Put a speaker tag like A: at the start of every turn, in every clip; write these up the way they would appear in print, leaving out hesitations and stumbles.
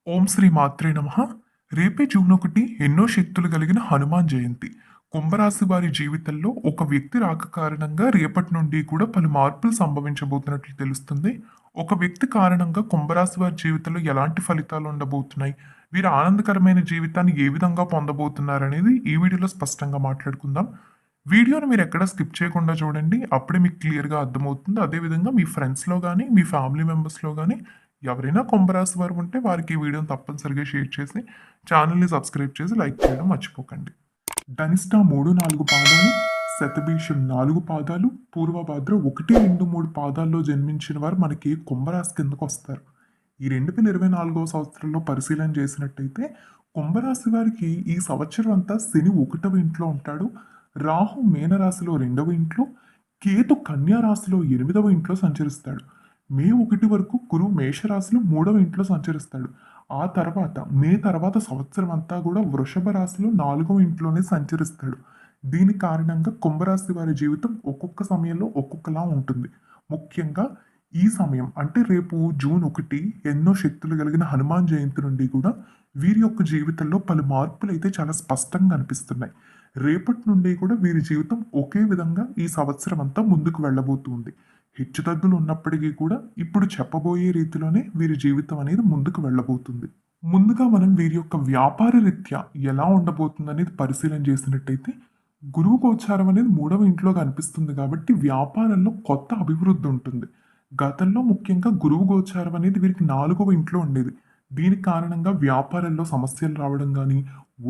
A: ఓం శ్రీ మాత్రే నమః. రేపే జూన్ 1 ఎన్నో శక్తులు కలిగిన హనుమాన్ జయంతి. కుంభరాశి వారి జీవితంలో ఒక వ్యక్తి రాక కారణంగా రేపటి నుండి కూడా పలు మార్పులు సంభవించబోతున్నట్లు తెలుస్తుంది. ఒక వ్యక్తి కారణంగా కుంభరాశి వారి జీవితంలో ఎలాంటి ఫలితాలు ఉండబోతున్నాయి? వీరు ఆనందకరమైన జీవితాన్ని ఏ విధంగా పొందబోతున్నారనేది ఈ వీడియోలో స్పష్టంగా మాట్లాడుకుందాం. వీడియోని మీరు ఎక్కడ స్కిప్ చేయకుండా చూడండి. అప్పుడే మీకు క్లియర్‌గా అర్థమవుతుంది. అదేవిధంగా మీ ఫ్రెండ్స్‌లో గాని, మీ ఫ్యామిలీ మెంబర్స్‌లో గాని ఎవరైనా కుంభరాశి వారు ఉంటే వారికి ఈ వీడియోని తప్పనిసరిగా షేర్ చేసి, ఛానెల్‌ని సబ్స్క్రైబ్ చేసి లైక్ చేయడం మర్చిపోకండి. ధనిష్ట 3, 4 పాదాలు, శతభిషం 4 పాదాలు, పూర్వభాద్ర 1, 2, 3 పాదాల్లో జన్మించిన వారు మనకి కుంభరాశి కిందకొస్తారు. ఈ 2024వ సంవత్సరంలో పరిశీలన చేసినట్టయితే కుంభరాశి వారికి ఈ సంవత్సరం అంతా శని 1వ ఇంట్లో ఉంటాడు. రాహు మీనరాశిలో 2వ ఇంట్లో, కేతు కన్యా రాశిలో 8వ ఇంట్లో సంచరిస్తాడు. మే 1 వరకు గురువు మేషరాశిలో 3వ ఇంట్లో సంచరిస్తాడు. ఆ తర్వాత మే తర్వాత సంవత్సరం అంతా కూడా వృషభ రాశిలో 4వ ఇంట్లోనే సంచరిస్తాడు. దీని కారణంగా కుంభరాశి వారి జీవితం ఒక్కొక్క సమయంలో ఒక్కొక్కలా ఉంటుంది. ముఖ్యంగా ఈ సమయం అంటే రేపు జూన్ 1 ఎన్నో శక్తులు కలిగిన హనుమాన్ జయంతి నుండి కూడా వీరి యొక్క జీవితంలో పలు మార్పులైతే చాలా స్పష్టంగా కనిపిస్తున్నాయి. రేపటి నుండి కూడా వీరి జీవితం ఒకే విధంగా ఈ సంవత్సరం అంతా ముందుకు వెళ్ళబోతుంది. హెచ్చుతగ్గులు ఉన్నప్పటికీ కూడా ఇప్పుడు చెప్పబోయే రీతిలోనే వీరి జీవితం అనేది ముందుకు వెళ్ళబోతుంది. ముందుగా మనం వీరి యొక్క వ్యాపార రీత్యా ఎలా ఉండబోతుందనేది పరిశీలన చేసినట్టయితే గురువు గోచారం అనేది 3వ ఇంట్లో కనిపిస్తుంది కాబట్టి వ్యాపారంలో కొత్త అభివృద్ధి ఉంటుంది. గతంలో ముఖ్యంగా గురువు గోచారం అనేది వీరికి 4వ ఇంట్లో ఉండేది. దీని కారణంగా వ్యాపారంలో సమస్యలు రావడం గానీ,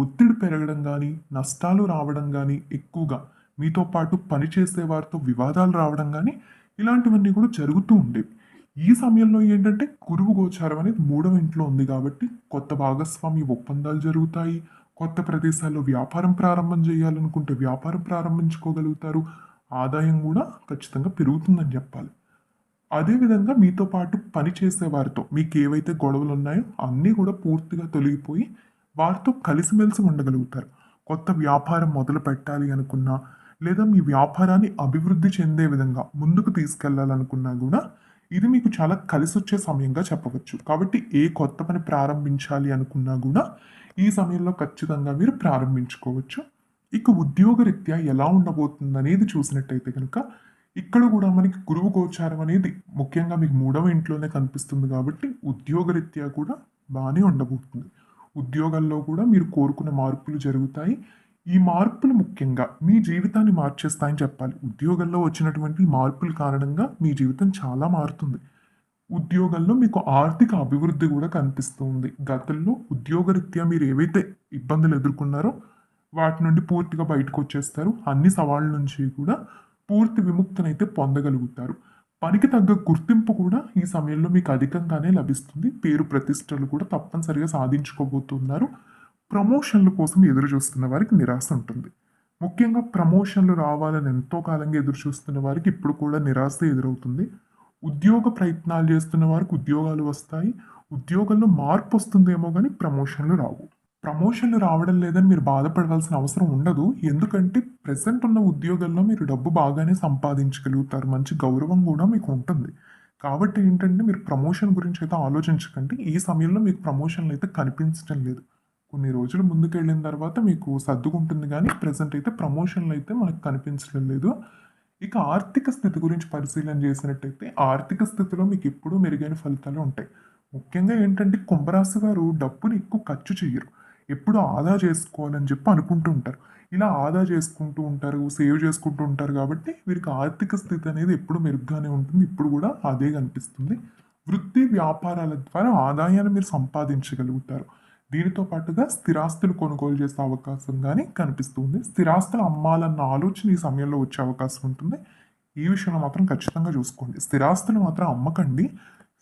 A: ఒత్తిడి పెరగడం గానీ, నష్టాలు రావడం గానీ ఎక్కువగా మీతో పాటు పనిచేసే వారితో వివాదాలు రావడం గానీ ఇలాంటివన్నీ కూడా జరుగుతూ ఉండేవి. ఈ సమయంలో ఏంటంటే గురువు గోచారం అనేది 3వ ఇంట్లో ఉంది కాబట్టి కొత్త భాగస్వామి ఒప్పందాలు జరుగుతాయి. కొత్త ప్రదేశాల్లో వ్యాపారం ప్రారంభం చేయాలనుకుంటే వ్యాపారం ప్రారంభించుకోగలుగుతారు. ఆదాయం కూడా ఖచ్చితంగా పెరుగుతుందని చెప్పాలి. అదేవిధంగా మీతో పాటు పని చేసే వారితో మీకేవైతే గొడవలున్నాయో అన్నీ కూడా పూర్తిగా తొలగిపోయి వారితో కలిసిమెలిసి ఉండగలుగుతారు. కొత్త వ్యాపారం మొదలు పెట్టాలి అనుకున్నా, లేదా మీ వ్యాపారాన్ని అభివృద్ధి చెందే విధంగా ముందుకు తీసుకెళ్లాలనుకున్నా కూడా ఇది మీకు చాలా కలిసొచ్చే సమయంగా చెప్పవచ్చు. కాబట్టి ఏ కొత్త పని ప్రారంభించాలి అనుకున్నా కూడా ఈ సమయంలో ఖచ్చితంగా మీరు ప్రారంభించుకోవచ్చు. ఇక ఉద్యోగరీత్యా ఎలా ఉండబోతుందనేది చూసినట్టయితే కనుక ఇక్కడ కూడా మనకి గురువు గోచారం అనేది ముఖ్యంగా మీకు 3వ ఇంట్లోనే కనిపిస్తుంది కాబట్టి ఉద్యోగరీత్యా కూడా బానే ఉండబోతుంది. ఉద్యోగాల్లో కూడా మీరు కోరుకున్న మార్పులు జరుగుతాయి. ఈ మార్పులు ముఖ్యంగా మీ జీవితాన్ని మార్చేస్తాయని చెప్పాలి. ఉద్యోగంలో వచ్చినటువంటి మార్పుల కారణంగా మీ జీవితం చాలా మారుతుంది. ఉద్యోగంలో మీకు ఆర్థిక అభివృద్ధి కూడా కనిపిస్తుంది. గతంలో ఉద్యోగరీత్యా మీరు ఏవైతే ఇబ్బందులు ఎదుర్కొన్నారో వాటి నుండి పూర్తిగా బయటకొచ్చేస్తారు. అన్ని సవాళ్ళ నుంచి కూడా పూర్తి విముక్తినైతే పొందగలుగుతారు. పనికి తగ్గ గుర్తింపు కూడా ఈ సమయంలో మీకు అధికంగానే లభిస్తుంది. పేరు ప్రతిష్టలు కూడా తప్పనిసరిగా సాధించుకోబోతున్నారు. ప్రమోషన్ల కోసం ఎదురు చూస్తున్న వారికి నిరాశ ఉంటుంది. ముఖ్యంగా ప్రమోషన్లు రావాలని ఎంతో కాలంగా ఎదురు చూస్తున్న వారికి ఇప్పుడు కూడా నిరాశ ఎదురవుతుంది. ఉద్యోగ ప్రయత్నాలు చేస్తున్న వారికి ఉద్యోగాలు వస్తాయి. ఉద్యోగంలో మార్పు వస్తుందేమో కానీ ప్రమోషన్లు రావు. ప్రమోషన్లు రావడం లేదని మీరు బాధపడవలసిన అవసరం ఉండదు. ఎందుకంటే ప్రెజెంట్ ఉన్న ఉద్యోగంలో మీరు డబ్బు బాగానే సంపాదించగలుగుతారు. మంచి గౌరవం కూడా మీకు ఉంటుంది. కాబట్టి ఏంటంటే మీరు ప్రమోషన్ గురించి అయితే ఆలోచించకండి. ఈ సమయంలో మీకు ప్రమోషన్లు అయితే కనిపించడం లేదు. కొన్ని రోజులు ముందుకెళ్ళిన తర్వాత మీకు సర్దుకుంటుంది కానీ ప్రెజెంట్ అయితే ప్రమోషన్లు అయితే మనకు కనిపించడం లేదు. ఇక ఆర్థిక స్థితి గురించి పరిశీలన చేసినట్టయితే ఆర్థిక స్థితిలో మీకు ఎప్పుడూ మెరుగైన ఫలితాలు ఉంటాయి. ముఖ్యంగా ఏంటంటే కుంభరాశి వారు డబ్బుని ఎక్కువ ఖర్చు చెయ్యరు. ఎప్పుడు ఆదా చేసుకోవాలని చెప్పి అనుకుంటూ ఉంటారు. ఇలా ఆదా చేసుకుంటూ ఉంటారు, సేవ్ చేసుకుంటూ ఉంటారు కాబట్టి వీరికి ఆర్థిక స్థితి అనేది ఎప్పుడు మెరుగ్గానే ఉంటుంది. ఇప్పుడు కూడా అదే కనిపిస్తుంది. వృత్తి వ్యాపారాల ద్వారా ఆదాయాన్ని మీరు సంపాదించగలుగుతారు. దీనితో పాటుగా స్థిరాస్తులు కొనుగోలు చేసే అవకాశం గానీ కనిపిస్తుంది. స్థిరాస్తులు అమ్మాలన్న ఆలోచన ఈ సమయంలో వచ్చే అవకాశం ఉంటుంది. ఈ విషయంలో మాత్రం ఖచ్చితంగా చూసుకోండి. స్థిరాస్తులు మాత్రం అమ్మకండి.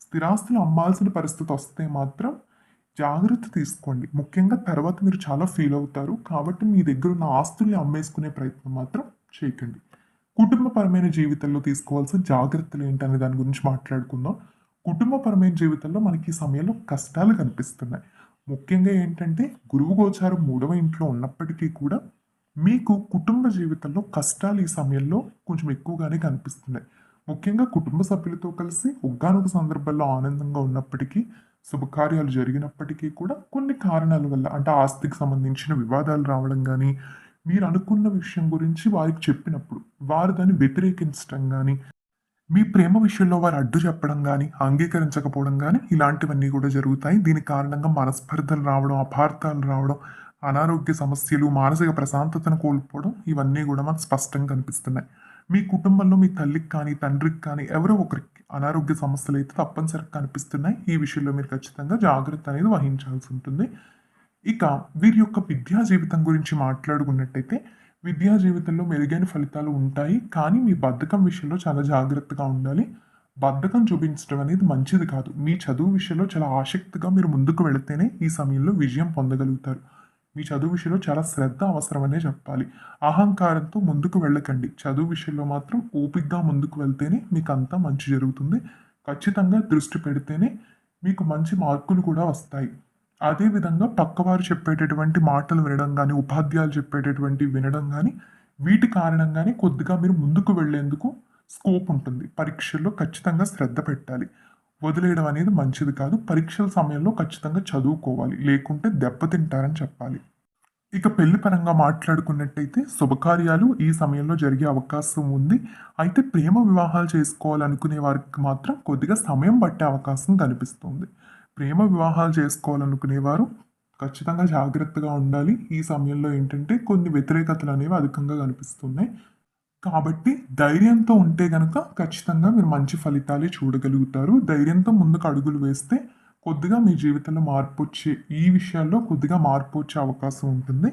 A: స్థిరాస్తులు అమ్మాల్సిన పరిస్థితి వస్తే మాత్రం జాగ్రత్త తీసుకోండి. ముఖ్యంగా తర్వాత మీరు చాలా ఫీల్ అవుతారు. కాబట్టి మీ దగ్గర ఉన్న ఆస్తుల్ని అమ్మేసుకునే ప్రయత్నం మాత్రం చేయకండి. కుటుంబపరమైన జీవితంలో తీసుకోవాల్సిన జాగ్రత్తలు ఏంటనే దాని గురించి మాట్లాడుకుందాం. కుటుంబపరమైన జీవితంలో మనకి ఈ సమయంలో కష్టాలు కనిపిస్తున్నాయి. ముఖ్యంగా ఏంటంటే గురువు గోచారం 3వ ఇంట్లో ఉన్నప్పటికీ కూడా మీకు కుటుంబ జీవితంలో కష్టాలు ఈ సమయంలో కొంచెం ఎక్కువగానే కనిపిస్తున్నాయి. ముఖ్యంగా కుటుంబ సభ్యులతో కలిసి ఒకానొక సందర్భాల్లో ఆనందంగా ఉన్నప్పటికీ శుభకార్యాలు జరిగినప్పటికీ కూడా కొన్ని కారణాల వల్ల అంటే ఆస్తికి సంబంధించిన వివాదాలు రావడం గానీ, మీరు అనుకున్న విషయం గురించి వారికి చెప్పినప్పుడు వారు దాన్ని వ్యతిరేకించటం గానీ, మీ ప్రేమ విషయంలో వారు అడ్డు చెప్పడం గానీ, అంగీకరించకపోవడం గానీ ఇలాంటివన్నీ కూడా జరుగుతాయి. దీని కారణంగా మనస్పర్ధలు రావడం, అపార్థాలు రావడం, అనారోగ్య సమస్యలు, మానసిక ప్రశాంతతను కోల్పోవడం ఇవన్నీ గూడా మనకు స్పష్టంగా కనిపిస్తున్నాయి. మీ కుటుంబంలో మీ తల్లికి కానీ, తండ్రికి కానీ ఎవరో ఒకరికి అనారోగ్య సమస్యలైతే తప్పనిసరిగా కనిపిస్తున్నాయి. ఈ విషయంలో మీరు ఖచ్చితంగా జాగ్రత్త అనేది వహించాల్సి ఉంటుంది. ఇక వీరి యొక్క విద్యా జీవితం గురించి మాట్లాడుకున్నట్టయితే, విద్యా జీవితంలో మెరుగైన ఫలితాలు ఉంటాయి. కానీ మీ బద్ధకం విషయంలో చాలా జాగ్రత్తగా ఉండాలి. బద్ధకం చూపించడం అనేది మంచిది కాదు. మీ చదువు విషయంలో చాలా ఆసక్తిగా మీరు ముందుకు వెళితేనే ఈ సమయంలో విజయం పొందగలుగుతారు. మీ చదువు విషయంలో చాలా శ్రద్ధ అవసరమనే చెప్పాలి. అహంకారంతో ముందుకు వెళ్ళకండి. చదువు విషయంలో మాత్రం ఓపికగా ముందుకు వెళ్తేనే మీకంతా మంచి జరుగుతుంది. ఖచ్చితంగా దృష్టి పెడితేనే మీకు మంచి మార్కులు కూడా వస్తాయి. అదే విధంగా పక్కవారు చెప్పేటటువంటి మాటలు వినడం గానీ, ఉపాధ్యాయులు చెప్పేటటువంటివి వినడం గానీ, వీటి కారణంగానే కొద్దిగా మీరు ముందుకు వెళ్ళేందుకు స్కోప్ ఉంటుంది. పరీక్షల్లో ఖచ్చితంగా శ్రద్ధ పెట్టాలి. వదిలేయడం అనేది మంచిది కాదు. పరీక్షల సమయంలో ఖచ్చితంగా చదువుకోవాలి. లేకుంటే దెబ్బతింటారని చెప్పాలి. ఇక పెళ్లి పరంగా మాట్లాడుకున్నట్టయితే శుభకార్యాలు ఈ సమయంలో జరిగే అవకాశం ఉంది. అయితే ప్రేమ వివాహాలు చేసుకోవాలనుకునే వారికి మాత్రం కొద్దిగా సమయం పట్టే అవకాశం కనిపిస్తుంది. ప్రేమ వివాహాలు చేసుకోవాలనుకునేవారు ఖచ్చితంగా జాగ్రత్తగా ఉండాలి. ఈ సమయంలో ఏంటంటే కొన్ని వ్యతిరేకతలు అనేవి అధికంగా కనిపిస్తున్నాయి. కాబట్టి ధైర్యంతో ఉంటే గనక ఖచ్చితంగా మీరు మంచి ఫలితాలే చూడగలుగుతారు. ధైర్యంతో ముందుకు అడుగులు వేస్తే కొద్దిగా మీ జీవితంలో మార్పొచ్చే ఈ విషయాల్లో కొద్దిగా మార్పు వచ్చే అవకాశం ఉంటుంది.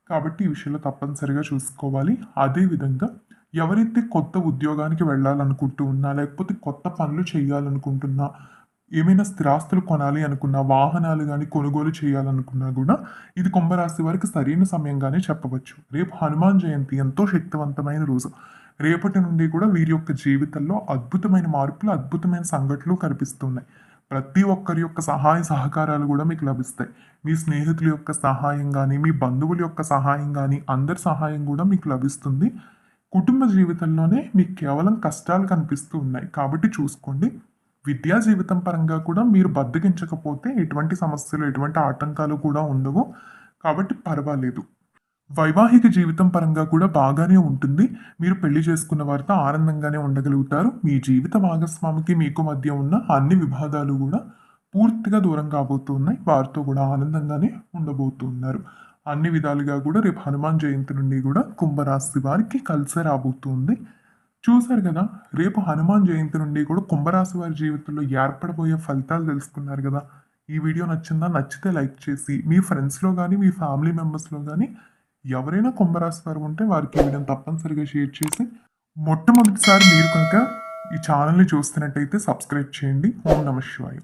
A: కాబట్టి ఈ విషయంలో తప్పనిసరిగా చూసుకోవాలి. అదే విధంగా ఎవరైతే కొత్త ఉద్యోగానికి వెళ్ళాలనుకుంటూ ఉన్నా, లేకపోతే కొత్త పనులు చేయాలనుకుంటున్నా, ఏమైనా స్థిరాస్తులు కొనాలి అనుకున్నా, వాహనాలు గానీ కొనుగోలు చేయాలనుకున్నా గూడా ఇది కుంభరాశి వారికి సరైన సమయంగానే చెప్పవచ్చు. రేపు హనుమాన్ జయంతి ఎంతో శక్తివంతమైన రోజు. రేపటి నుండి కూడా వీరి యొక్క జీవితంలో అద్భుతమైన మార్పులు, అద్భుతమైన సంఘటనలు కనిపిస్తున్నాయి. ప్రతి ఒక్కరి యొక్క సహాయ సహకారాలు గూడా మీకు లభిస్తాయి. మీ స్నేహితుల యొక్క సహాయం గానీ, మీ బంధువుల యొక్క సహాయం గానీ, అందరి సహాయం గూడా మీకు లభిస్తుంది. కుటుంబ జీవితంలోనే మీకు కేవలం కష్టాలు కనిపిస్తూ ఉన్నాయి. కాబట్టి చూసుకోండి. విద్యా జీవితం పరంగా కూడా మీరు బద్దగించకపోతే ఎటువంటి సమస్యలు, ఎటువంటి ఆటంకాలు కూడా ఉండవు. కాబట్టి పర్వాలేదు. వైవాహిక జీవితం పరంగా కూడా బాగానే ఉంటుంది. మీరు పెళ్లి చేసుకున్న వారితో ఆనందంగానే ఉండగలుగుతారు. మీ జీవిత భాగస్వామికి మీకు మధ్య ఉన్న అన్ని వివాదాలు గూడా పూర్తిగా దూరం కాబోతున్నాయి. వారితో కూడా ఆనందంగానే ఉండబోతున్నారు. అన్ని విధాలుగా కూడా రేపు హనుమాన్ జయంతి నుండి కూడా కుంభరాశి వారికి కలిసి రాబోతుంది. చూసారు కదా! రేపు హనుమాన్ జయంతి నుండి కూడా కుంభరాశి వారి జీవితంలో ఏర్పడబోయే ఫలితాలు తెలుసుకున్నారు కదా! ఈ వీడియో నచ్చిందా? నచ్చితే లైక్ చేసి, మీ ఫ్రెండ్స్‌లో గానీ, మీ ఫ్యామిలీ మెంబర్స్‌లో గానీ ఎవరైనా కుంభరాశి వారు ఉంటే వారికి ఈ వీడియోని తప్పనిసరిగా షేర్ చేసి, మొట్టమొదటిసారి మీరు కనుక ఈ ఛానల్‌ని చూస్తున్నట్టయితే సబ్స్క్రైబ్ చేయండి. ఓం నమః శివాయ.